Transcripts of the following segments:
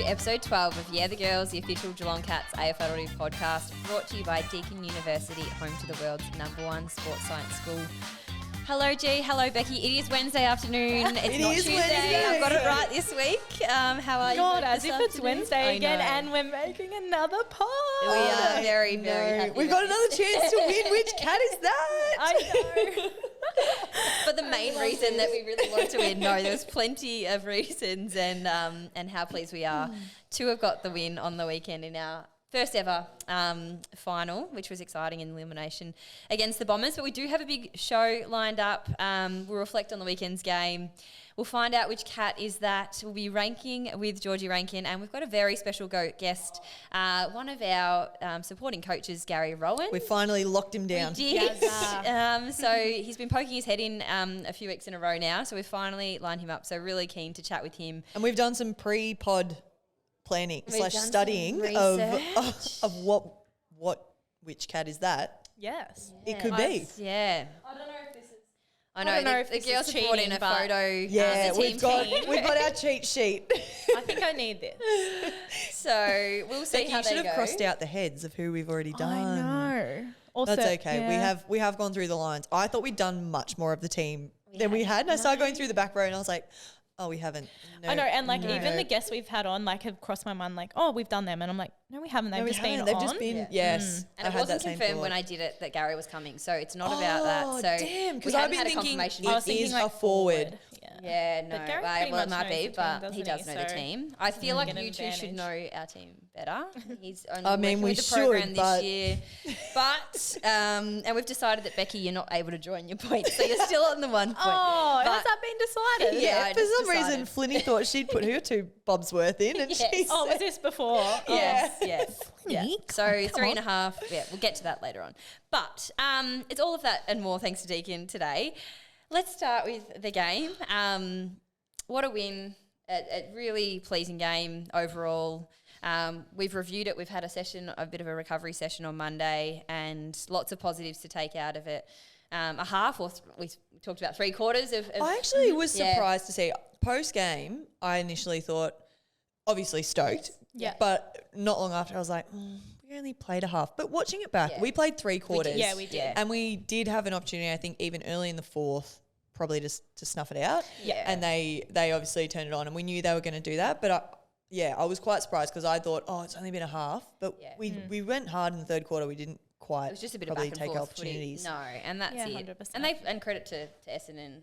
episode 12 of Yeah the Girls, the official Geelong Cats AFL podcast, brought to you by Deakin University, home to the world's #1 sports science school. Hello G, hello Becky. It is Wednesday afternoon. It's not Tuesday. Wednesday. I've got it right this week. How are you? God, as this if it's afternoon? Wednesday again, I know. and we're making another pod. We are very, very happy. We've got another chance to win. Which cat is that? I know. But the main reason that we really wanted to win, no, there's plenty of reasons, and how pleased we are to have got the win on the weekend in our first ever final, which was exciting in elimination against the Bombers. But we do have a big show lined up. We'll reflect on the weekend's game. We'll find out which cat is that. We'll be ranking with Georgie Rankin, and we've got a very special guest, one of our supporting coaches, Gary Rohan. We finally locked him down. We did. So he's been poking his head in a few weeks in a row now, so we've finally lined him up. So really keen to chat with him. And we've done some pre-pod planning / done studying some of which cat is that. Yes. It could be. Yeah. I don't know if this is. I know, don't know the if this girls is have brought in cheating, a but photo. Yeah, the team we've got our cheat sheet. I think I need this. So we'll see Becky, how you they should go. have crossed out the heads of who we've already done. I know. Also, That's okay. yeah. We have gone through the lines. I thought we'd done much more of the team than we had. And I started going through the back row and I was like, oh, we haven't. No, I know, and like no. even the guests we've had on like have crossed my mind like, oh, we've done them, and I'm like, no, we haven't. They've No, we just been haven't. They've on. just been, Yeah. yes. And I it had wasn't that same confirmed when thought. I did it that Gary was coming, so it's not about that. So damn, because we I've hadn't been had a thinking confirmation I it was thinking is like a forward. Yeah, no. But Gary Well, pretty it much might knows be, the team, but doesn't he does he? know the So team. I feel like get an you two should advantage. know our team better. He's only I mean, working we with the program should, this but- year. But, and we've decided that, Becky, you're not able to join your point, so you're still on the 1 point. Oh, But- has that been decided? Yeah, Yeah, I for just some decided. reason, Flinny thought she'd put her 2 bobs worth in, and Yes. she Oh, was said, this before? Yes, yes. Yeah. Flinny, So come 3.5. Yeah, we'll get to that later on. But it's all of that and more thanks to Deakin today. Let's start with the game. What a win. A really pleasing game overall. We've reviewed it. We've had a bit of a recovery session on Monday, and lots of positives to take out of it. A half, or we talked about 3/4 of I actually was Yeah. surprised to see post-game, I initially thought, obviously stoked, Yeah. but not long after I was like, we only played a half. But watching it back, Yeah. we played 3/4. Yeah, we did. Yeah. And we did have an opportunity, I think, even early in the fourth, probably just to snuff it out. Yeah. And they obviously turned it on, and we knew they were going to do that. But I was quite surprised because I thought, it's only been a half. But Yeah. we went hard in the third quarter. We didn't quite It was just a bit of probably back and take forth opportunities. No, and that's Yeah, it. 100%. And credit to Essendon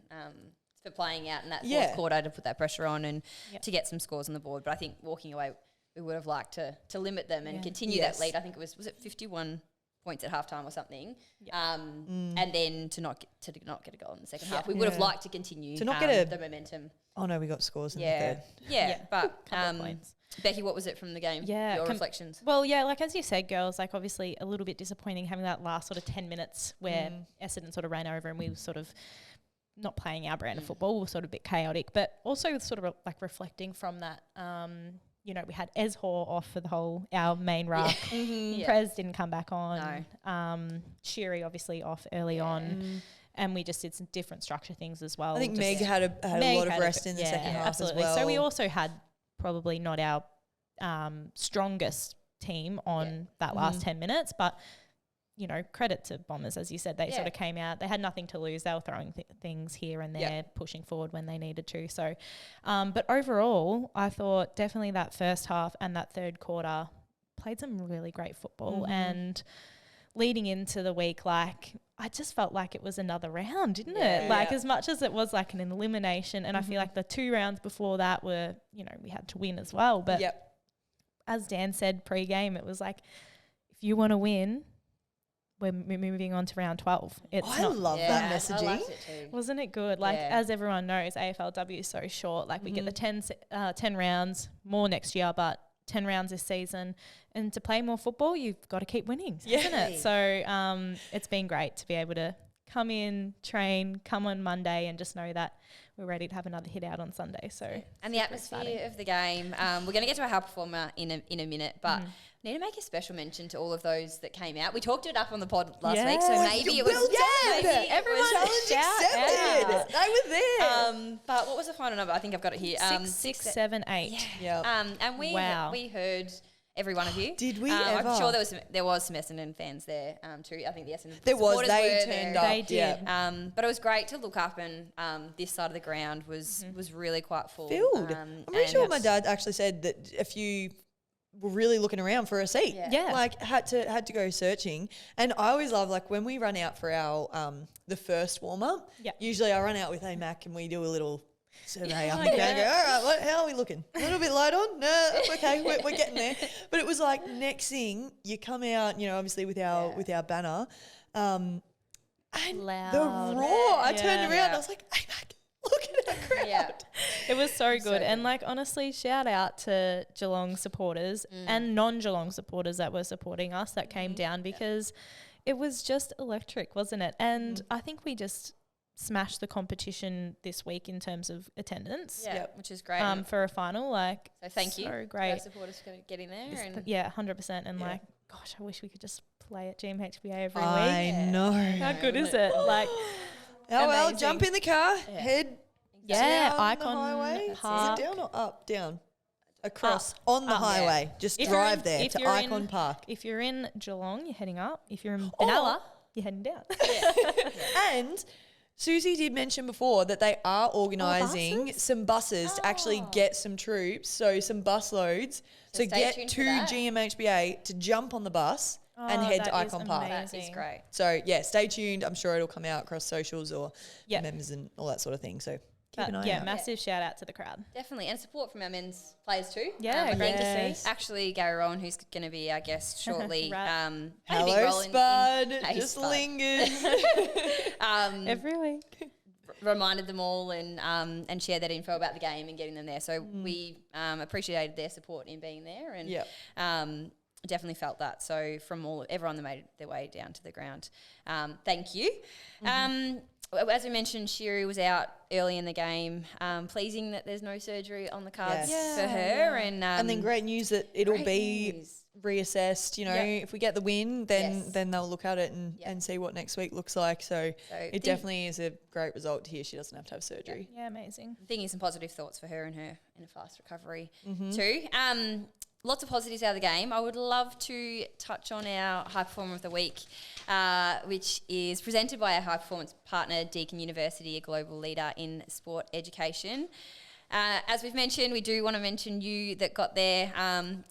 for playing out in that Yeah. fourth quarter to put that pressure on and Yep. to get some scores on the board. But I think walking away, we would have liked to limit them and Yeah. continue Yes. that lead. I think it was it 51 points at halftime or something, Yeah. and then to not get a goal in the second half. We would have Yeah. liked to continue To not get the momentum. Oh, no, we got scores in the Yeah, third. yeah, Yeah. But Couple of points. Becky, what was it from the game? Yeah, your reflections. Well, yeah, like as you said, girls, like obviously a little bit disappointing having that last sort of 10 minutes where Essendon sort of ran over and we were sort of not playing our brand of football. We were sort of a bit chaotic, but also sort of like reflecting from that, we had Ezhor off for our main ruck. Yeah. Prez didn't come back on. Shiri obviously off early on. And we just did some different structure things as well. I think Just- Meg had a Meg lot of had rest in the second half absolutely. as well. So we also had probably not our strongest team on that last 10 minutes, but credit to Bombers, as you said, they sort of came out. They had nothing to lose. They were throwing things here and there, pushing forward when they needed to. So, but overall, I thought definitely that first half and that third quarter played some really great football. And leading into the week, I just felt like it was another round, didn't it? As much as it was like an elimination, and I feel like the 2 rounds before that were, we had to win as well. But as Dan said pre-game, it was like, if you want to win, we're moving on to round 12. I love that I messaging. liked it too. Wasn't it good? As everyone knows, AFLW is so short. We get the 10 rounds, more next year, but 10 rounds this season. And to play more football, you've got to keep winning, isn't it? So it's been great to be able to come in, train, come on Monday, and just know that we're ready to have another hit out on Sunday. So and the atmosphere of the game. We're going to get to a high performer in a minute, but need to make a special mention to all of those that came out. We talked it up on the pod last week, so maybe it was done. Everyone Challenge accepted. They were there. But what was the final number? I think I've got it here. 6, 7, 8. Yeah. And we heard every one of you. Did we I'm ever? sure there was some Essendon fans there too. I think the Essendon There was. supporters They were turned there. up. They did. Yeah. But it was great to look up and this side of the ground was really quite full. Filled. I'm pretty sure my dad actually said that a few were really looking around for a seat. Yeah. Like had to go searching. And I always love, like, when we run out for our the first warm up. Yeah. Usually I run out with Mac and we do a little survey up Oh, and down. yeah. Go, all right, how are we looking? A little bit light on? No, that's okay. We're getting there. But it was like, next thing you come out, obviously with our banner, and Loud. the roar. I turned Yeah. around. Yeah. I was like, hey, Mac, look at that crowd. Yeah. It was so good. good. And like, honestly, shout out to Geelong supporters and non-Geelong supporters that were supporting us that came down, because it was just electric, wasn't it? And I think we just smashed the competition this week in terms of attendance. Yeah, which is great. For a final, like, So thank you so to our great. supporters for getting there. And Yeah, 100%. And Yeah. like, gosh, I wish we could just play at GMHBA every I week. know. How good is it? Like, Oh, well, Amazing. jump in the car, head yeah, down Icon the highway. Park. Is it down or up? Down. Across. On the Up. highway. Just If you're drive in- there if to you're in- Icon Park. If you're in Geelong, you're heading up. If you're in Benalla, you're heading down. And Susie did mention before that they are organising buses? some buses to actually get some troops, so some bus loads So to stay get tuned to for that. GMHBA to jump on the bus and Oh, head that to is Icon Park. amazing. that is great. So, yeah, stay tuned. I'm sure it'll come out across socials or Yep. members and all that sort of thing. So, keep But an eye yeah, out. massive shout out to the crowd. Definitely. And support from our men's players too. Yeah, I great think to see. Actually, Gary Rohan, who's going to be our guest shortly, Right. had a big Hello, role in Spud. Hey, Just Spud. lingers. Every week. reminded them all and shared that info about the game and getting them there. So we appreciated their support in being there and Yep. definitely felt that. So from everyone that made their way down to the ground, thank you. As we mentioned, Shiri was out early in the game. Pleasing that there's no surgery on the cards Yes. for her. And then great news that it'll great be news. reassessed. Yep. If we get the win, then Yes. then they'll look at it Yep. and see what next week looks like. So it definitely is a great result to hear she doesn't have to have surgery. Yeah, amazing. Thinking some positive thoughts for her and in a fast recovery too. Lots of positives out of the game. I would love to touch on our High Performer of the Week, which is presented by our high performance partner, Deakin University, a global leader in sport education. As we've mentioned, we do want to mention you that got there.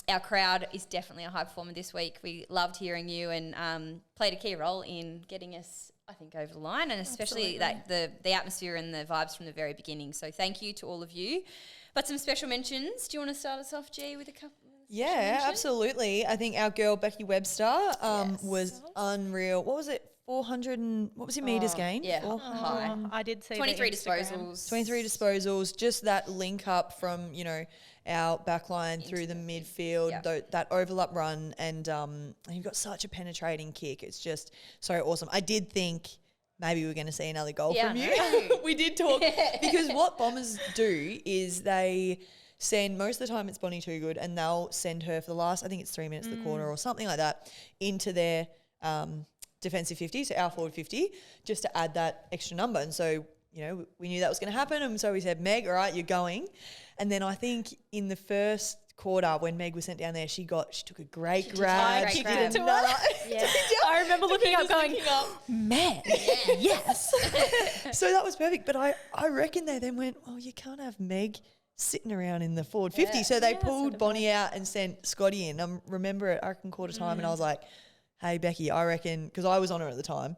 Our crowd is definitely a high performer this week. We loved hearing you and played a key role in getting us, I think, over the line, and especially that the atmosphere and the vibes from the very beginning. So thank you to all of you. But some special mentions. Do you want to start us off, G, with a couple? Yeah, absolutely. I think our girl Becky Webster was unreal. What was it? 400 and what was your meters gained? Yeah, 400. high. I did see 23 the Instagram. disposals. 23 disposals, just that link up from, our backline through the midfield, Yep. that overlap run, and you've got such a penetrating kick. It's just so awesome. I did think maybe we were going to see another goal Yeah, from I you. know. We did talk, because what Bombers do is they send, most of the time it's Bonnie Too Good, and they'll send her for the last, I think it's 3 minutes of the quarter or something like that, into their defensive 50, so our forward 50, just to add that extra number. And so, we knew that was going to happen. And so we said, Meg, all right, you're going. And then I think in the first quarter, when Meg was sent down there, she took a great grab. great She grab. did another. Yeah. I remember looking up going, Looking up. man, yes. So that was perfect. But I reckon they then went, well, you can't have Meg sitting around in the forward 50. Yeah. So they Yeah, pulled sort of Bonnie out and sent Scotty in. I remember it, I reckon quarter time, and I was like, hey, Becky, I reckon, because I was on her at the time,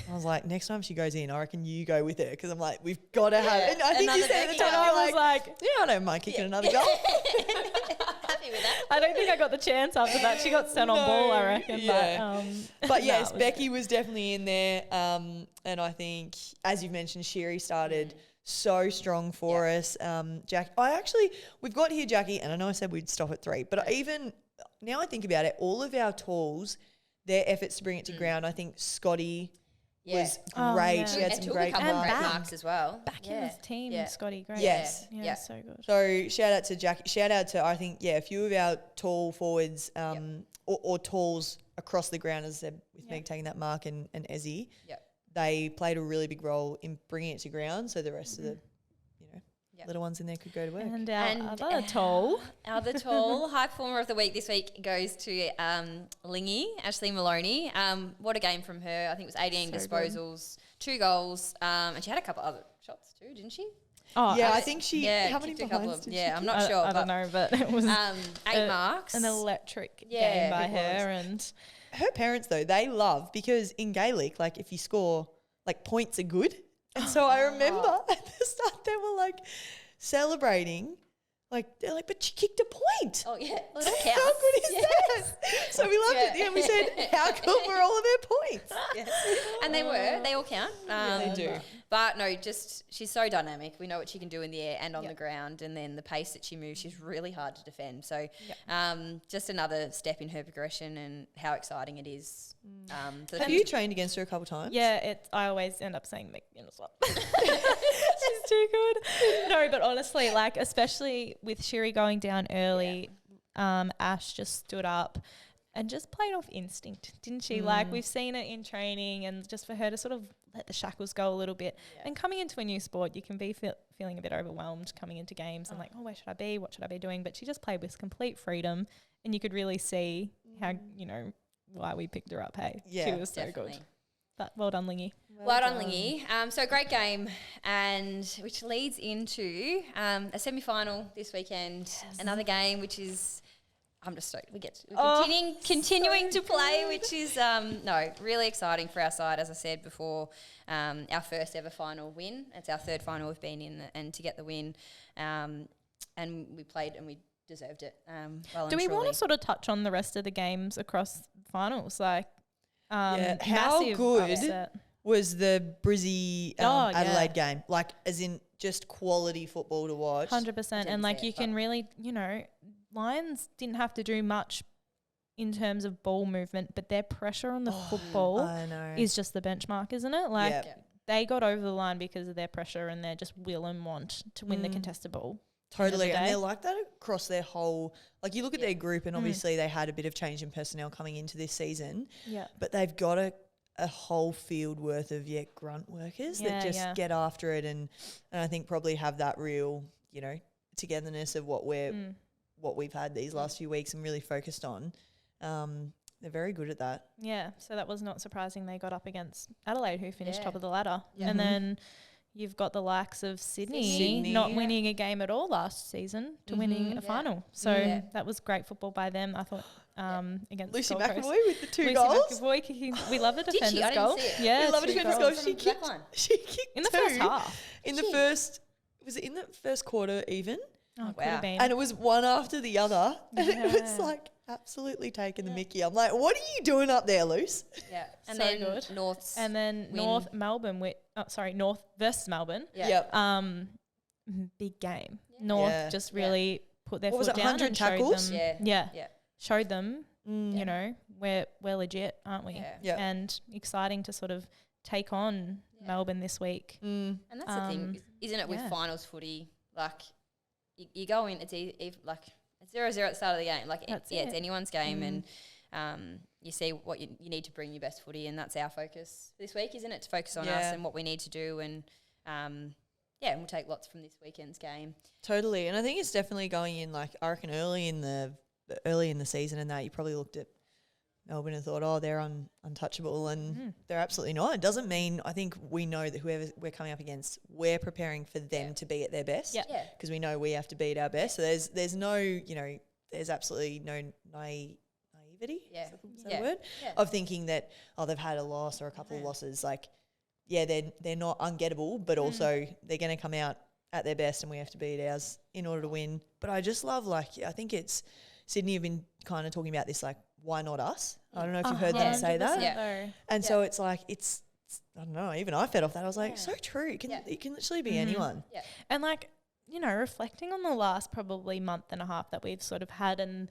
I was like, next time she goes in, I reckon you go with her, because I'm like, we've got to have it. And I think you Another said at the Becky. time, And I you're was like, yeah, I don't mind kicking another goal. Happy with that. I don't think I got the chance after that. She got sent on ball, I reckon. Yeah. But, But no, yes, it was Becky was definitely in there. And I think, as you've mentioned, Shiri started so strong for us. Jack, we've got here Jackie, and I know I said we'd stop at 3, but even now I think about it, all of our tools, their efforts to bring it to ground, I think Scotty was Oh, great. yeah. She had and some took great a couple of marks. great And marks as well. Back in the team, Yeah. Scotty, great. Yes. Yeah, Yeah. so good. So shout out to Jackie. Shout out to, I think, a few of our tall forwards or talls across the ground, as I said, with Meg taking that mark and Ezzy. Yep. They played a really big role in bringing it to ground, so the rest of the little ones in there could go to work. And our other tall. Our other tall high performer of the week this week goes to Lingy, Ashley Maloney. What a game from her. I think it was 18 disposals, 2 goals, and she had a couple other shots too, didn't she? Oh, yeah, I think she. Yeah, how many kicked a couple behinds of, did she? I'm not sure. I don't know, but it was 8 marks. an electric Yeah, game by it her. And Her parents though, they love, because in Gaelic, like if you score, like points are good, and so I remember at the start they were like celebrating. Like, they're like, but she kicked a point. Oh, yeah. Well, that How counts. good is that? So we loved it at the end. We said, how good were all of her points? And they all count. They do. But no, just she's so dynamic. We know what she can do in the air and on the ground, and then the pace that she moves, she's really hard to defend. So just another step in her progression and how exciting it is. Have you trained against her a couple times? yeah, I always end up saying Meg as well. She's too good. No, but honestly, like, especially with Shiri going down early, Ash just stood up and just played off instinct, didn't she? Like, we've seen it in training, and just for her to sort of let the shackles go a little bit. And coming into a new sport, you can be feeling a bit overwhelmed coming into games and like, oh, where should I be? What should I be doing? But she just played with complete freedom, and you could really see how, why we picked her up, hey? Yeah, she was definitely. so good. But well done, Lingy. Well done, Lingy. So great game, and which leads into a semi-final this weekend. Another game, which is, I'm just stoked. We're continuing to play, which is really exciting for our side. As I said before, our first ever final win. It's our 3rd final we've been in, and to get the win, and we played and we deserved it. Do we want to sort of touch on the rest of the games across finals? Like, How massive good upset. was the Brizzy Adelaide game? Like, as in just quality football to watch. 100%. And like, you can really, Lions didn't have to do much in terms of ball movement, but their pressure on the football I know. is just the benchmark, isn't it? Like, they got over the line because of their pressure and their just will and want to win the contested ball. Totally, and day. they're like that across their whole. Like, you look at their group, and obviously they had a bit of change in personnel coming into this season. Yeah. But they've got a whole field worth of grunt workers that just get after it, and I think probably have that real togetherness of what we've had these last few weeks and really focused on. They're very good at that. Yeah, so that was not surprising. They got up against Adelaide, who finished top of the ladder, Yeah. and then you've got the likes of Sydney not winning a game at all last season to winning a final. So that was great football by them, I thought, against Lucy Gold Coast. McAvoy with the 2 Lucy goals. McAvoy kicking. We love a Did she? defender's I didn't goal. see it. Yeah, We love a 2 defender's goals. goal. She From the back kicked. line. She kicked In the 2 first half. In the first, was it in the first quarter even? Oh, could Wow. have been. And it was one after the other, and it was Yeah. like absolutely taking the mickey. I'm like, what are you doing up there, Luce? Yeah. And So then good. North's And then win. North versus Melbourne. Yeah. Yep. Big game. North Yeah. just really put their What was foot it, down 100 and showed tackles? them. Yeah. Showed them, we're legit, aren't we? Yeah. Yeah. And exciting to sort of take on Melbourne this week. Mm. And that's the thing, isn't it, with finals footy? Like, you go in, it's like it's 0-0 at the start of the game. Like, it's anyone's game, and you see what you need to bring your best footy, and that's our focus this week, isn't it? To focus on us and what we need to do, and and we'll take lots from this weekend's game. Totally, and I think it's definitely going in. Like, I reckon early in the season, and that you probably looked at Melbourne and thought, oh, they're untouchable, and they're absolutely not. It doesn't mean, I think we know that whoever we're coming up against, we're preparing for them to be at their best. Yeah. Because we know we have to be at our best. So there's no, there's absolutely no naivety. Yeah. Is that a word? Yeah. Of thinking that, oh, they've had a loss or a couple of losses. Like, they're not ungettable, but also they're going to come out at their best, and we have to be at ours in order to win. But I just love, I think it's Sydney have been kind of talking about this, like, why not us? I don't know if you've heard them say that. 100% though. And so it's like, it's I don't know, even I fed off that. I was like, so true. It can literally be anyone. Yeah. And like, reflecting on the last probably month and a half that we've sort of had, and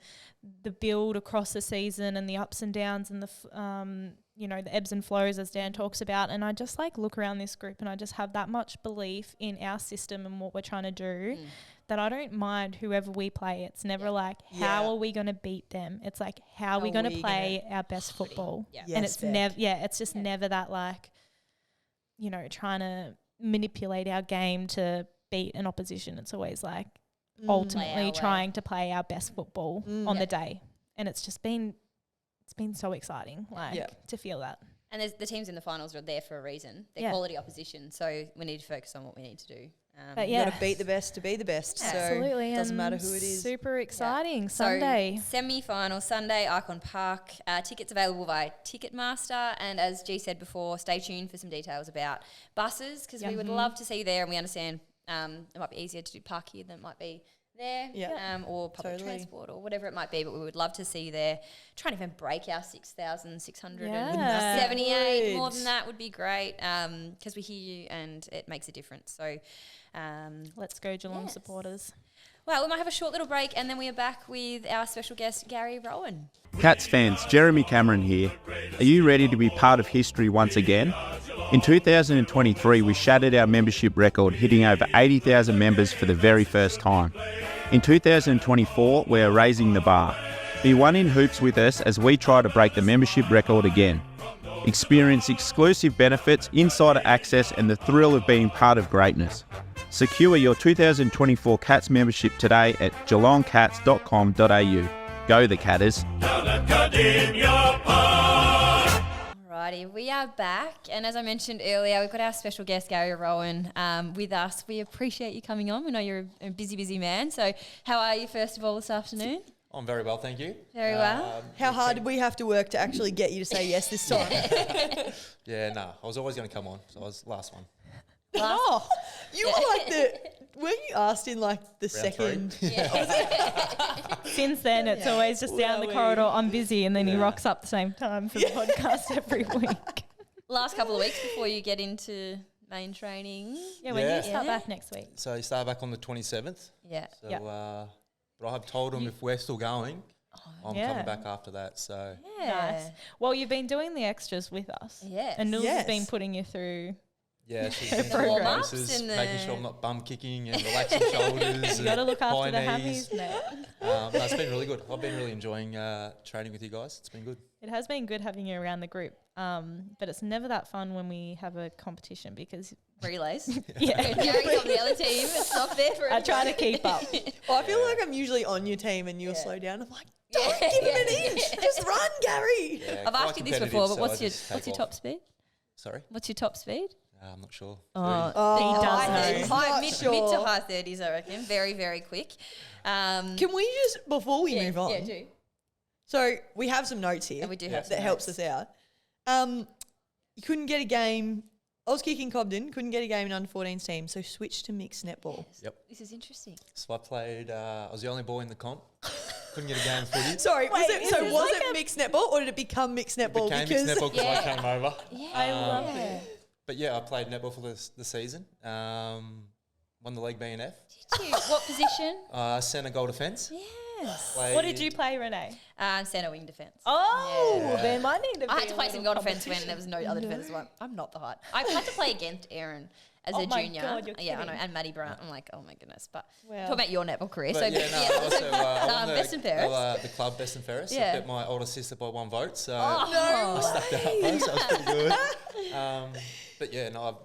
the build across the season and the ups and downs and the the ebbs and flows as Dan talks about. And I just like look around this group and I just have that much belief in our system and what we're trying to do that I don't mind whoever we play. It's never like, how are we going to beat them? It's like, how are we going to play our best football? Yeah. And it's never, it's just never that like, trying to manipulate our game to beat an opposition. It's always like ultimately trying to play our best football on the day. And it's just been, so exciting, to feel that. And the teams in the finals are there for a reason. They're quality opposition, so we need to focus on what we need to do. But you got to beat the best to be the best. Yeah. So absolutely, it doesn't matter who it is. Super exciting. So Sunday. Semi-final Sunday, Icon Park. Tickets available via Ticketmaster. And as G said before, stay tuned for some details about buses because we would love to see you there. And we understand it might be easier to do park here than it might be there, or public transport or whatever it might be, but we would love to see you there. Try and even break our 6,678. More than that would be great because we hear you and it makes a difference. So let's go Geelong supporters. Well, we might have a short little break and then we are back with our special guest, Gary Rohan. Cats fans, Jeremy Cameron here. Are you ready to be part of history once again? In 2023, we shattered our membership record, hitting over 80,000 members for the very first time. In 2024, we are raising the bar. Be one in hoops with us as we try to break the membership record again. Experience exclusive benefits, insider access, and the thrill of being part of greatness. Secure your 2024 Cats membership today at geelongcats.com.au. Go the Catters. Alrighty, we are back, and as I mentioned earlier, we've got our special guest Gary Rohan with us. We appreciate you coming on. We know you're a busy man. So, how are you first of all this afternoon? I'm very well, thank you. Very well. How hard did we have to work to actually get you to say yes this time? I was always going to come on, so I was last one. You were like weren't you asked in like the Round second? Since then, it's always just down the corridor, I'm busy, and then he rocks up the same time for the podcast every week. Last couple of weeks before you get into main training. Yeah, when you start back next week. So you start back on the 27th. Yeah. So, but I have told them if we're still going, I'm coming back after that. So Nice. Well, you've been doing the extras with us. Yes. And Nils has been putting you through. yeah, she's been The doing warm-ups races, and making sure I'm not bum kicking and relaxing shoulders. You got to look after high the knees. hammies, mate. No, it's been really good. I've been really enjoying training with you guys. It's been good. It has been good having you around the group, but it's never that fun when we have a competition because Relays. yeah, Gary's on the other team. It's not there for I try to keep up. Well, I feel like I'm usually on your team and you'll slow down. I'm like, don't give him an inch. Just run, Gary. Yeah, I've quite asked you this competitive, before, but so what's I your just take off. top speed? Sorry? What's your top speed? I'm not sure. He does High know. 30s, Not mid to sure. high 30s, I reckon. Very, very quick. Can we just, before we move on, do. so we have some notes here And we do have some that helps notes. us out. You couldn't get a game. I was kicking Cobden, couldn't get a game in under 14's team, so switched to mixed netball. Yep. This is interesting. So I played, I was the only boy in the comp. Couldn't get a game of footy. Sorry, was Wait, it, so is was this it mixed netball or did it become mixed netball? Became mixed netball because I came over. Yeah. I love it. But yeah, I played netball for the season. Won the league BNF. Did you? What position? Centre goal defence. Yes. What did you play, Renee? Centre wing defence. Oh, Yeah. there might need to be I had to a play some little goal defence when there was no other defence. I'm not the height. I had to play against Aaron as Oh a my junior. God, you're Yeah, I know. kidding. And Maddie Bryant. I'm like, oh my goodness. But Wow. talk about your netball career. But So yeah, no, I also I won Best and fairest. the club best and fairest. Yeah. I beat my older sister by 1 vote, so Oh. I stuck that up, though, so it was pretty good. But yeah, no,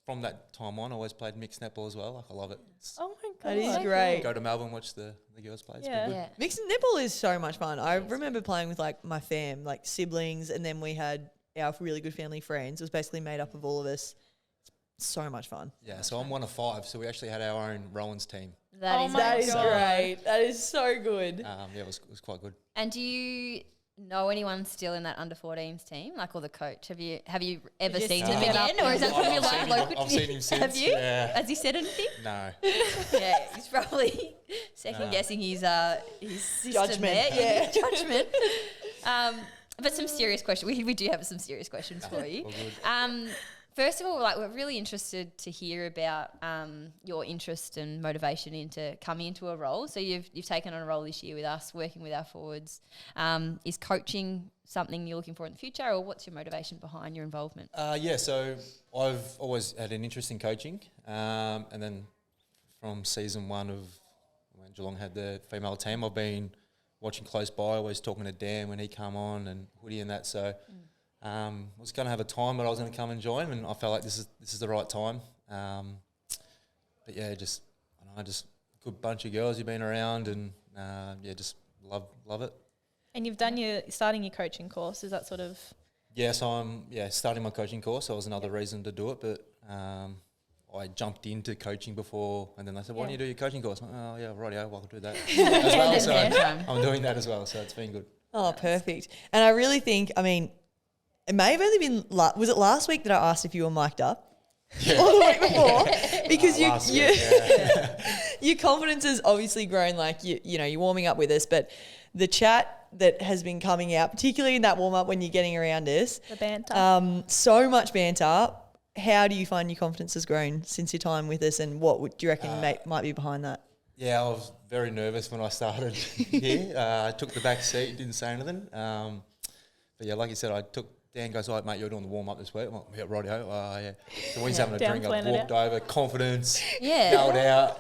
from that time on, I always played mixed netball as well. Like I love it. Oh my god, That is great. Go to Melbourne, watch the girls play. It's Yeah. been good. Yeah. Mixed netball is so much fun. I remember playing with like my fam, like siblings, and then we had our really good family friends. It was basically made up of all of us. So much fun. Yeah, so I'm 1 of 5, so we actually had our own Rowan's team. That is That is God. great. That is so good. Yeah, it was quite good. And do you know anyone still in that under 14s team, like, or the coach? Have you ever you seen stick him it up again, or is that I've from your seen life him- local? I've seen him since. Have you? Yeah. Has he said anything? No. Yeah, he's probably second guessing his system Judgment. there. Yeah. Judgment. But some serious questions. We do have some serious questions for you. All good. First of all, like we're really interested to hear about your interest and motivation into coming into a role. So you've taken on a role this year with us, working with our forwards. Is coaching something you're looking for in the future, or what's your motivation behind your involvement? So I've always had an interest in coaching, and then from season 1 of when Geelong had the female team, I've been watching close by, always talking to Dan when he come on and Woody and that. So. I was going to have a time, but I was going to come and join, and I felt like this is the right time. But yeah, just a good bunch of girls you've been around, and just love it. And you've done starting your coaching course. Is that sort of? Yeah, so I'm starting my coaching course. That was another reason to do it, but I jumped into coaching before, and then they said, "Why don't you do your coaching course?" I'm like, oh yeah, righty, I can do that as well. So I'm doing that as well. So it's been good. Oh, perfect. And I really think, it may have only been, was it last week that I asked if you were mic'd up? Yeah. Or the week before? Because your confidence has obviously grown, like, you're warming up with us, but the chat that has been coming out, particularly in that warm-up when you're getting around us. The banter. So much banter. How do you find your confidence has grown since your time with us, and what do you reckon might be behind that? Yeah, I was very nervous when I started here. I took the back seat, didn't say anything. But yeah, like you said, Dan goes, "All right, mate, you're doing the warm-up this week." I'm like, "Yeah, righty-ho." Yeah. So when he's having a drink, I walked over, confidence, yelled out.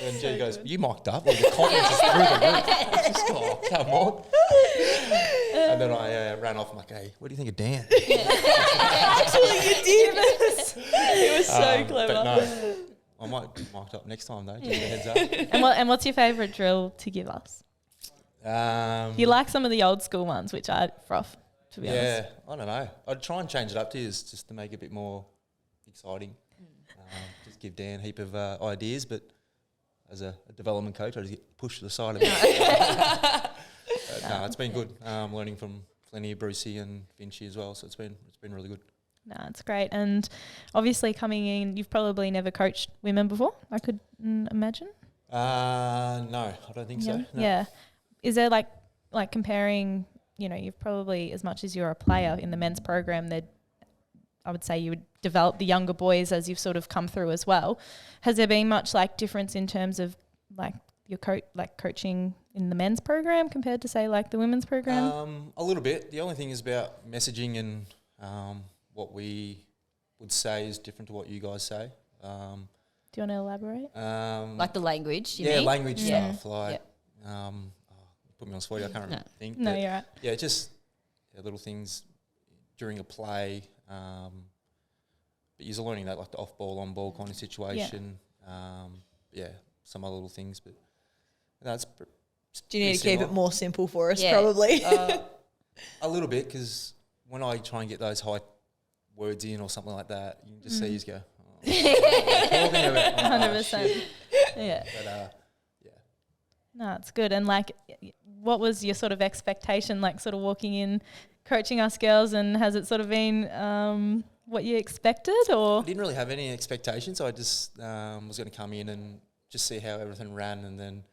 And G goes, "You mic'd up? Well, your confidence is through the roof." I just go, "Oh, come on." And then I ran off. I'm like, "Hey, what do you think of Dan?" Actually, you did. It was so clever. But no, I might mic up next time though, just a heads up. And what's your favourite drill to give us? You like some of the old school ones, which I froth. To be honest. Yeah, I don't know. I'd try and change it up to you just to make it a bit more exciting. Just give Dan a heap of ideas, but as a development coach, I just get pushed to the side of it. No, it's been good. Learning from Flenny, Brucey and Vinchy as well, so it's been really good. No, it's great. And obviously coming in, you've probably never coached women before, I could imagine? No, I don't think so. No. Yeah. Is there like comparing... you've probably, as much as you're a player in the men's program, that I would say you would develop the younger boys as you've sort of come through as well. Has there been much difference in terms of your coaching in the men's program compared to say the women's program? A little bit. The only thing is about messaging and what we would say is different to what you guys say. Do you want to elaborate? Like the language, you mean? Language stuff. Put me on spot, I can't really think. No, you're right. Yeah, just little things during a play. But you're learning that, the off-ball, on-ball kind of situation. Some other little things. But that's do you need to keep it more simple for us, probably? A little bit, because when I try and get those high words in or something like that, you can just see you go, talking about 100%. Yeah. But, no, it's good. And what was your sort of expectation, sort of walking in, coaching us girls, and has it sort of been what you expected, or? I didn't really have any expectations. I just was going to come in and just see how everything ran, and then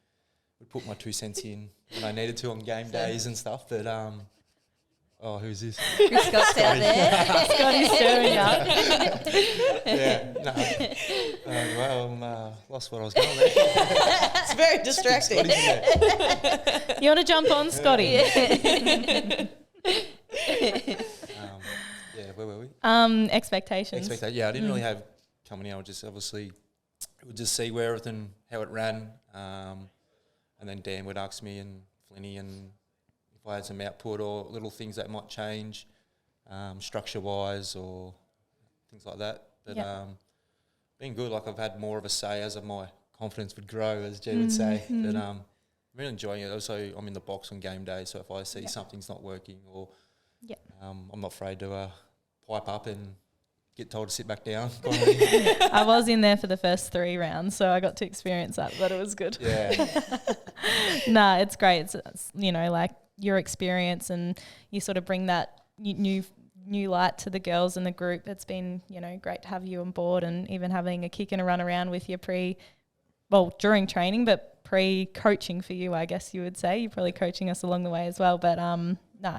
would put my 2 cents in when I needed to on game days and stuff. But who's this? Chris Scott's out there. Scotty's stirring up. Lost what I was going there. It's very distracting. You want to jump on, Scotty? Where were we? Expectations. I didn't really have coming in. I would just see where everything, how it ran, and then Dan would ask me and Flinny and if I had some output or little things that might change, structure-wise or things like that. But been good. I've had more of a say as my confidence would grow, as Jen would say. But I'm really enjoying it. Also, I'm in the box on game day, so if I see something's not working or I'm not afraid to pipe up and get told to sit back down. I was in there for the first 3 rounds, so I got to experience that, but it was good. Yeah. No, it's great. It's your experience, and you sort of bring that new light to the girls in the group. It's been, great to have you on board, and even having a kick and a run around with you during training, but pre-coaching for you, I guess you would say. You're probably coaching us along the way as well, but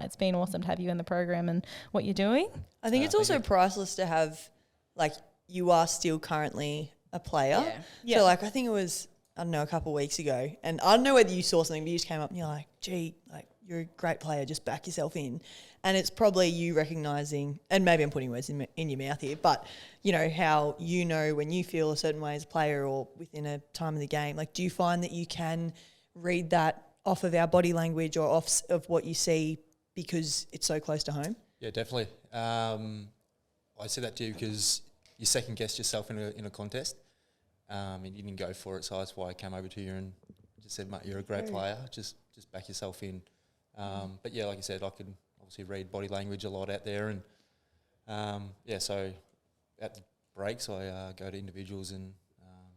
it's been awesome to have you in the program and what you're doing. I think it's also priceless to have like you are still currently a player. Yeah. So like I think it was, I don't know, a couple of weeks ago, and I don't know whether you saw something, but you just came up and you're like, gee, like you're a great player, just back yourself in. And it's probably you recognising, and maybe I'm putting words in your mouth here, but you know how you know when you feel a certain way as a player or within a time of the game. Like, do you find that you can read that off of our body language or off of what you see because it's so close to home? Yeah, definitely. I say that to you because you second guessed yourself in a contest, and you didn't go for it. So that's why I came over to you and just said, "Mate, you're a great player. Just back yourself in." But yeah, like you said, I can obviously read body language a lot out there, and so at the breaks I go to individuals and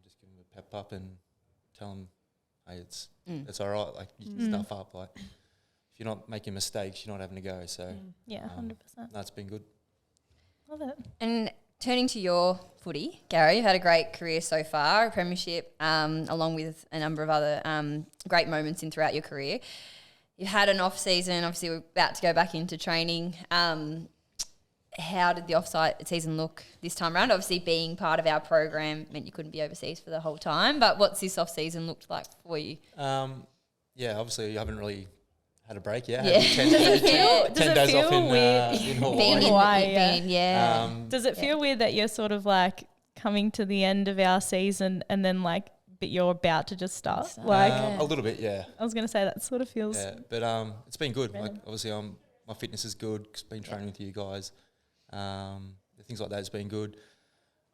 just give them a pep up and tell them, "Hey, it's all right. Like you can stuff up. Like if you're not making mistakes, you're not having to go." So 100%. That's been good. Love it. And turning to your footy, Gary, you've had a great career so far, a premiership, along with a number of other great moments throughout your career. You've had an off season. Obviously, we're about to go back into training. How did the off-site season look this time around? Obviously, being part of our program meant you couldn't be overseas for the whole time. But what's this off season looked like for you? Obviously, you haven't really had a break yet. Yeah. 10 days off in Hawaii. Being in Hawaii, Does it feel weird that you're sort of like coming to the end of our season and then like, but you're about to just start? A little bit, yeah. I was going to say that sort of feels... Yeah, but it's been good. Like, obviously, my fitness is good. Been training with you guys. Things like that has been good.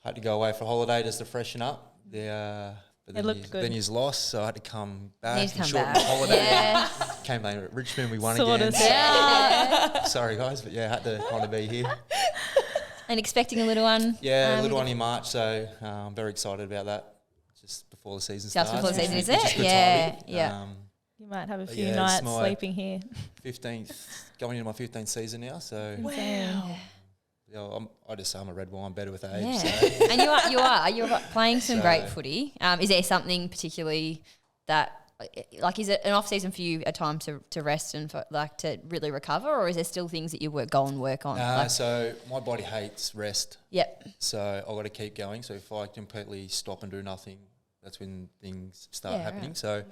I had to go away for a holiday just to freshen up. But it looked good. Then he's lost, so I had to come back and come shorten back. the holiday. Yeah. Came later at Richmond, we won Sort again. of. Yeah. Sorry, guys, but yeah, I had to kind of be here. And expecting a little one? Yeah, a little one in March, so I'm very excited about that. Just before the season starts. Just before the season, is which it? good Yeah, timing. yeah. You might have a few it's nights my sleeping here. 15th, going into my 15th season now, so Wow. I just say I'm a red wine, better with age. Yeah. So. And you're playing some So- great footy. Is there something particularly that, like, is it an off season for you, a time to rest and for, like, to really recover, or is there still things that you go and work on? So my body hates rest. Yep. So I've got to keep going. So if I completely stop and do nothing, that's when things start happening. Right. So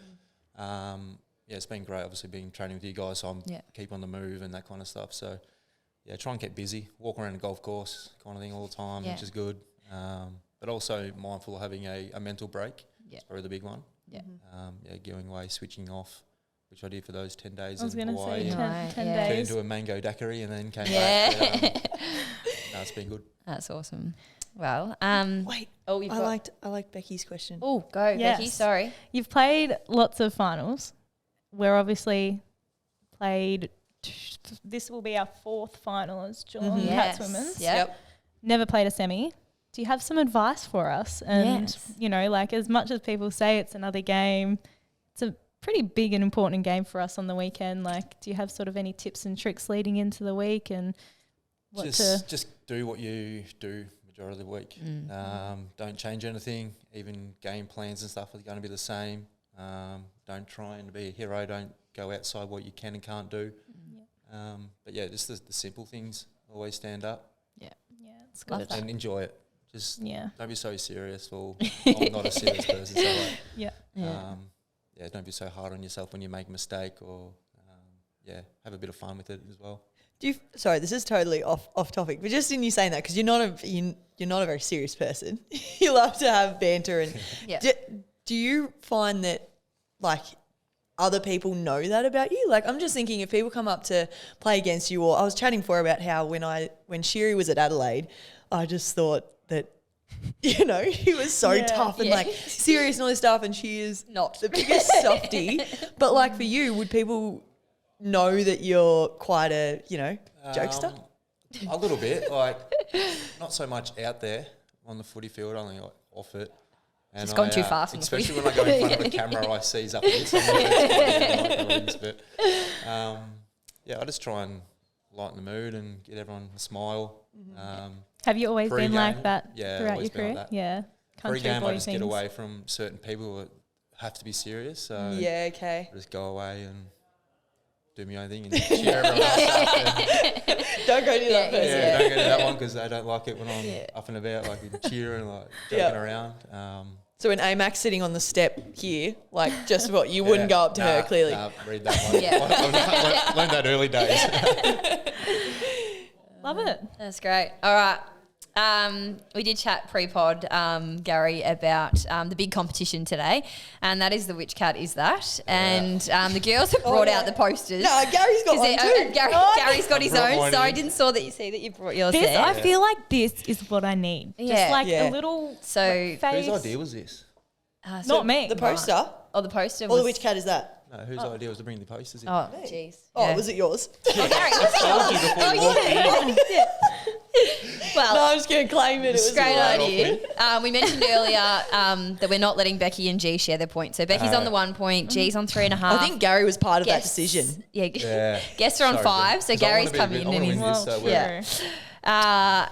it's been great, obviously, being training with you guys. So I'm keep on the move and that kind of stuff. So yeah, try and keep busy, walk around the golf course kind of thing all the time, which is good. But also mindful of having a mental break. Yeah. It's probably the big one. Yeah. Going away, switching off, which I did for those 10 days I was in going to Hawaii. say and 10 Yeah. turned days. into a mango daiquiri and then came Yeah. back. But, no, it's been good. That's awesome. Well, Wait, you've got... I liked Becky's question. Oh, go, Yes. Becky, sorry. You've played lots of finals. We're obviously played... This will be our fourth final as Geelong Yes. Cats Women's. Yep. Never played a semi. Do you have some advice for us? And, Yes. you know, like as much as people say it's another game, it's a pretty big and important game for us on the weekend. Like, do you have sort of any tips and tricks leading into the week and what Just do what you do majority of the week. Mm. Don't change anything. Even game plans and stuff are going to be the same. Don't try and be a hero. Don't go outside what you can and can't do. But yeah, just the simple things always stand up Yeah, it's Love good. that. and enjoy it. Just Yeah. don't be so serious. Or I'm not a serious person. So like, Yeah. don't be so hard on yourself when you make a mistake. Or have a bit of fun with it as well. Sorry, this is totally off topic, but just in you saying that, because you're not a very serious person. You love to have banter, and do you find that like other people know that about you? Like, I'm just thinking if people come up to play against you, or I was chatting before about how when Shiri was at Adelaide, I just thought that he was so tough and like serious and all this stuff, and she is Not. the biggest softie. But like for you, would people know that you're quite a jokester? A little bit, like not so much out there on the footy field, only like off it. And It's gone too fast on the especially footy when I go in front of the camera, I seize up a bit. But I just try and lighten the mood and get everyone a smile. Have you always been Pre-game, like that throughout always your been career? like that. Yeah. Country Pre-game, boy I just things. get away from certain people that have to be serious. So Yeah, okay. I just go away and do my own thing and cheer everyone else up. Don't go near that person. Yeah, don't go to that one because I don't like it when I'm up and about, like cheering and like joking around. So when AMAC's sitting on the step here, like just what you wouldn't go up to her clearly. Nah, read that one. I learned that early days. Love it. That's great. All right. We did chat pre-pod, Gary, about the big competition today, and that is the Which Cat Is That? And the girls have brought out the posters. No, Gary's got one too. Gary's got his own, so I didn't see that you brought yours This, there. I feel like this is what I need. Yeah. Just like Yeah. a little So- face. Whose idea was this? Not me. The poster? Oh, the poster Or was... the Which Cat Is That? No, whose idea was to bring the posters in? Oh, jeez. Oh, Yeah. was it yours? Oh, Gary, was it Told you yours? before you walked in. Well, No, I'm just going to claim it. It was great yours. idea. We mentioned earlier that we're not letting Becky and G share their points. So Becky's on the 1 point, G's on 3.5. I think Gary was part of that Guests- decision. Yeah, Yeah. guests are on Sorry, 5, so 'cause I wanna Gary's be a coming bit- in I wanna and win he's... this, so yeah.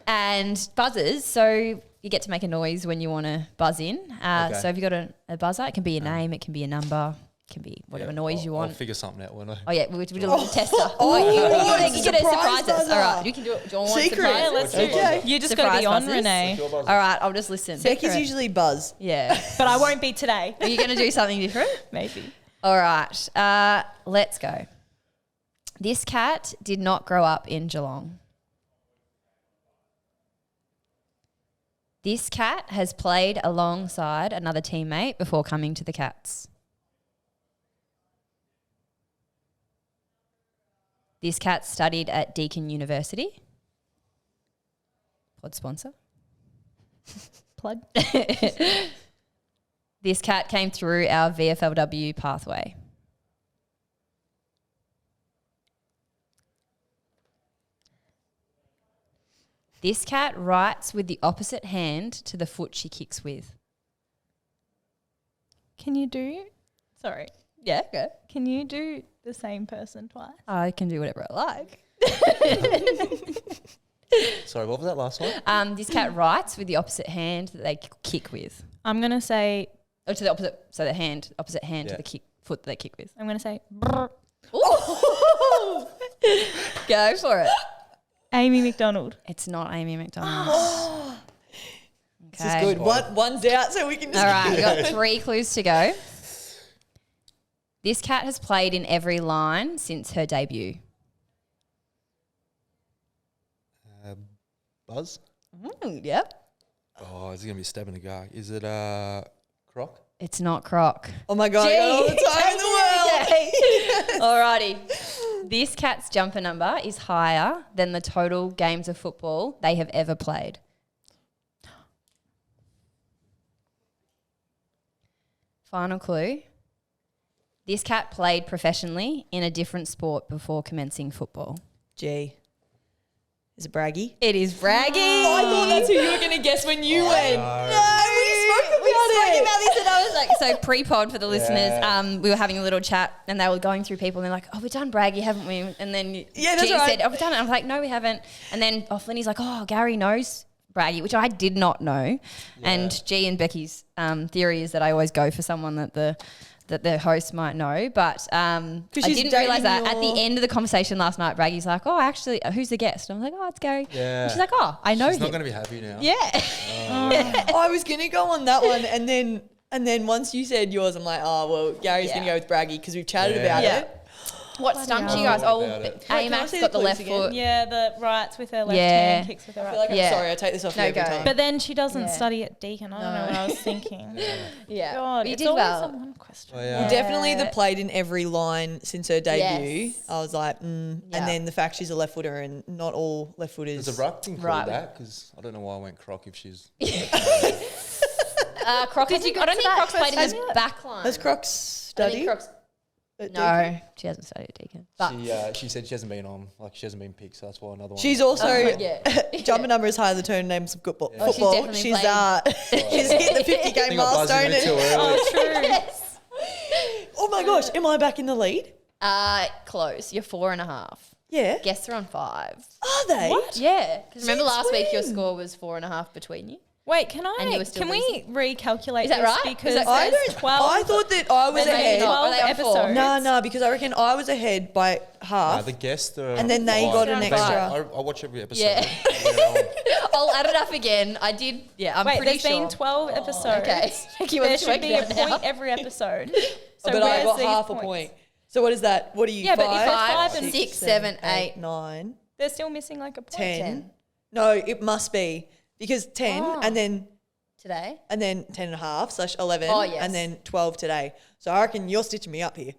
And buzzers, so you get to make a noise when you want to buzz in. Okay. So if you've got a buzzer, it can be a name, it can be a number, it can be whatever noise you I'll want. figure something out, won't I? Oh yeah, we do a little tester. it's You a get a surprise surprise us. buzzer. All right, you can do it. Do you want Secret. surprise? Yeah, Let's Okay. do it. You just got to Surprise be on, buzzers. Renee. Your buzzer. All right, I'll just listen. Becky's usually Buzz. Yeah. But I won't be today. Are you going to do something different? Maybe. All right, let's go. This cat did not grow up in Geelong. This cat has played alongside another teammate before coming to the Cats. This cat studied at Deakin University. Pod sponsor. Plug. This cat came through our VFLW pathway. This cat writes with the opposite hand to the foot she kicks with. Can you do? Sorry. Yeah, go. Can you do the same person twice? I can do whatever I like. Sorry, what was that last one? This cat writes with the opposite hand that they kick with. I'm gonna say. Or to the opposite, so the hand, opposite hand to Yeah. the foot that they kick with. I'm gonna say. Ooh. Go for it. Amy McDonald. It's not Amy McDonald. This is good. One's out, so we can just. All right, we've got 3 clues to go. This cat has played in every line since her debut. Buzz? Yep. Oh, this is going to be a stab in the dark. Is it Croc? It's not Croc. Oh my God, I got all the time in the world. Alrighty. This cat's jumper number is higher than the total games of football they have ever played. Final clue. This cat played professionally in a different sport before commencing football. Gee. Is it Braggy? It is Braggy. Oh, I thought that's who you were going to guess when you went. No, we spoke about this and I was like, so pre-pod for the listeners, we were having a little chat and they were going through people and they're like, oh, we've done Braggy, haven't we? And then Yeah, that's G right. said, oh, we've done it. I was like, no, we haven't. And then Flinny's like, oh, Gary knows Braggy, which I did not know. And G and Becky's theory is that I always go for someone that the host might know. But I she's didn't realise dating that. At your- the end of the conversation last night, Braggy's like, oh, actually, who's the guest? And I'm like, oh, it's Gary. Yeah. And she's like, oh, I know She's him. not going to be happy now. Yeah. I was going to go on that one, and then once you said yours, I'm like, oh, well, Gary's going to go with Braggy because we've chatted about Yeah. it. What stumped you hell. guys? Oh, About it. Can I Amax see got the the clues left again? foot. Yeah, the rights with her left Yeah. hand, kicks with her I right. feel like I'm Yeah. sorry, I take this off No, you every go. time. But then she doesn't Yeah. study at Deakin. I don't know what I was thinking. Yeah. God, you it's did always well. a one question. Oh, yeah. Definitely the played in every line since her debut. Yes. I was like, Yeah. And then the fact she's a left footer and not all left footers. Does the ruck include Right. that? Because I don't know why I went Croc if she's... Croc, I don't think Croc's played in his back line. Has Crocs I think studied? Croc's, at Deakin? no, she hasn't studied at Deakin. But She said she hasn't been on, like she hasn't been picked, so that's why another one. She's also yeah. jumper number is higher than her names of football. Oh, she's football. definitely She's played. she's hit the 50 I game think I buzzed milestone. in it too early. True. Yes. Oh my gosh, am I back in the lead? Close. You're 4.5. Yeah. Guests are on 5. Are they? Yeah. Because remember Since last week your when? score was 4.5 between you. Wait, can And you were still we recalculate Is that this? right? Because Is that I correct? don't. 12 I thought that I was Then maybe ahead. not. 12 Were they on four? episodes. No, because I reckon I was ahead by half. the guests are And then they on got five. an They extra. got- I watch every episode. Yeah. They're on. I'll add it up again. I did. Yeah, I'm Wait, pretty there's sure. been 12 episodes. Okay. You There want to should be a work it out point now? every episode. So but I where's got these half points? a point. So what is that? What are you? Yeah, but if it's 5, 5 and 6, 7, 8. 9, They're still missing like a point. 10. No, it must be because 10 Oh. and then Today. 10 and a half / 11 Oh, yes. and then 12 today. So I reckon you're stitching me up here.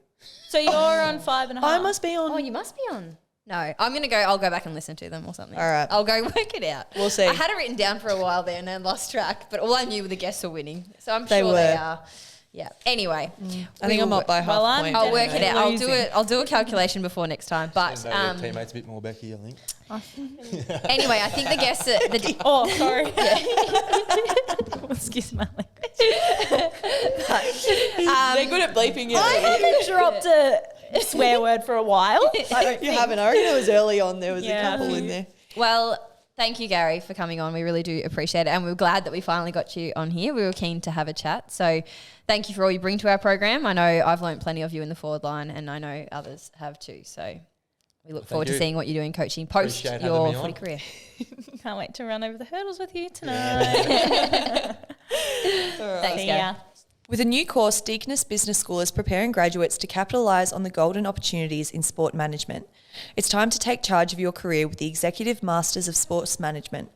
So you're on 5.5. I must be on. Oh, you must be on. No, I'm gonna go. I'll go back and listen to them or something. All right. I'll go work it out. We'll see. I had it written down for a while there and then lost track, but all I knew were the guests were winning, so I'm They sure they were. are. Yeah. Anyway, I think I'm up by half Well, a I'm point. I'll work it out. Losing. I'll do a calculation before next time. But And know their teammates a bit more, Becky, I think. anyway, I think the guests are Oh, sorry. Excuse my language. They're good at bleeping it. I haven't dropped a swear word for a while. I don't You think. haven't. I reckon it was early on. There was Yeah. a couple in there. Well, thank you, Gary, for coming on. We really do appreciate it. And we're glad that we finally got you on here. We were keen to have a chat. So thank you for all you bring to our program. I know I've learnt plenty of you in the forward line and I know others have too. So we look forward to you. seeing what you're doing coaching post Appreciate having your me footy on. career. Can't wait to run over the hurdles with you tonight. Thanks, See Gary. ya. With a new course, Deaconess Business School is preparing graduates to capitalise on the golden opportunities in sport management. It's time to take charge of your career with the Executive Masters of Sports Management.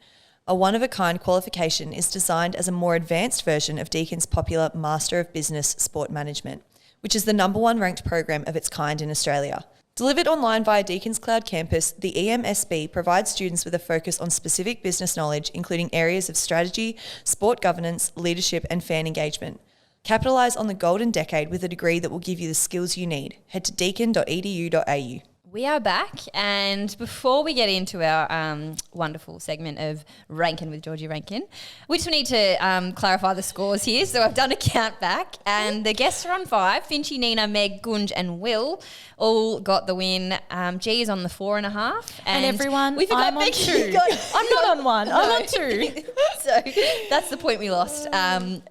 A one-of-a-kind qualification is designed as a more advanced version of Deakin's popular Master of Business Sport Management, which is the #1 ranked program of its kind in Australia. Delivered online via Deakin's Cloud Campus, the EMSB provides students with a focus on specific business knowledge, including areas of strategy, sport governance, leadership and fan engagement. Capitalise on the golden decade with a degree that will give you the skills you need. Head to deakin.edu.au. We are back, and before we get into our wonderful segment of Rankin with Georgie Rankin, we just need to clarify the scores here. So I've done a count back, and the guests are on 5. Finchie, Nina, Meg, Gunj and Will all got the win. G is on the 4.5. And everyone, we forgot I'm on Becky. 2. I'm not on 1. I'm on 2. So that's the point we lost.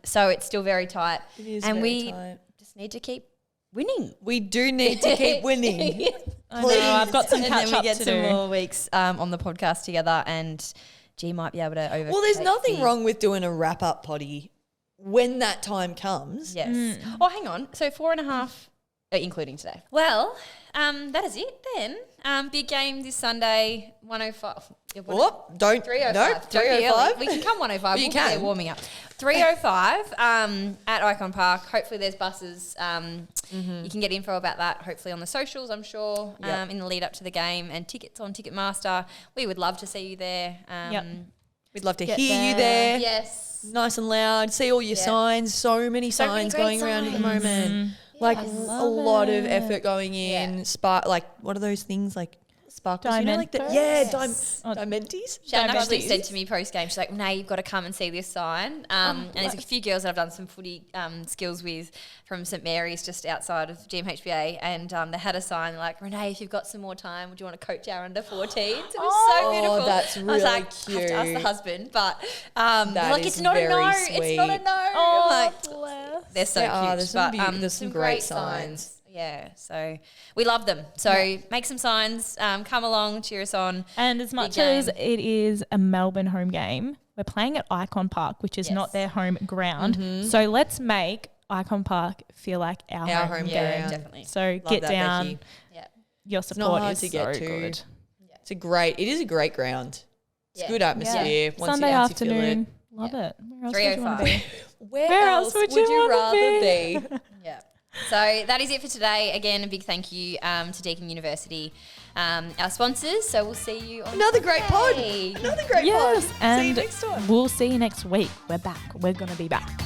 So it's still very tight. It is and very we tight. just need to keep winning. We do need to keep winning. I know, I've got some And catch then we up get to some do. more weeks on the podcast together, and G might be able to over. Well, there's nothing wrong with doing a wrap-up potty when that time comes. Yes. Oh, hang on. So 4.5, including today. Well, that is it then. Big game this Sunday, 105. Oh, don't. 305. Nope, Don't be early. 305. We can come 105. You We'll be there can. warming up. 305 at Icon Park. Hopefully there's buses. You can get info about that hopefully on the socials, I'm sure, Yep. in the lead up to the game, and tickets on Ticketmaster. We would love to see you there. Yep. We'd love to Get hear you there. there. Yes. Nice and loud. See all your Yeah. signs. So many So many signs great going around at the signs. moment. Like I a love lot of it. effort going in. Yeah. Spark. Like what are those things? Like sparkles. You know, like the Dimentos? dimenties. Shannon actually Dimenties. said to me post game, she's like, "Nay, you've got to come and see this sign." And there's a few girls that I've done some footy skills with from St Mary's just outside of GMHBA, and they had a sign like, "Renee, if you've got some more time, would you want to coach our under 14s?" It was so beautiful. that's I was really like, I have to ask the cute. husband, but they're like, is "It's not a very no. It's not a sweet. no." Oh, Like, bless. they're so There cute. are. There's some but, there's some great signs. Yeah, so we love them. So make some signs, come along, cheer us on. And as much game. as it is a Melbourne home game, we're playing at Icon Park, which is Yes. not their home ground. So let's make Icon Park feel like our home Yeah, game. definitely. So Love get that, down. Becky. Yeah. Your not support hard is to get so to. good. It is a great ground. It's Yeah. good atmosphere. Once Sunday you actually feel afternoon. Love it. Where else would you want to 3:05. be? it. Where Where else else would would you you wanna rather be? be? Yeah. So that is it for today. Again, a big thank you to Deakin University, our sponsors. So we'll see you on Another great pod. Sunday. Another great Yes, pod. See you and next time. we'll see you next week. We're back. We're going to be back.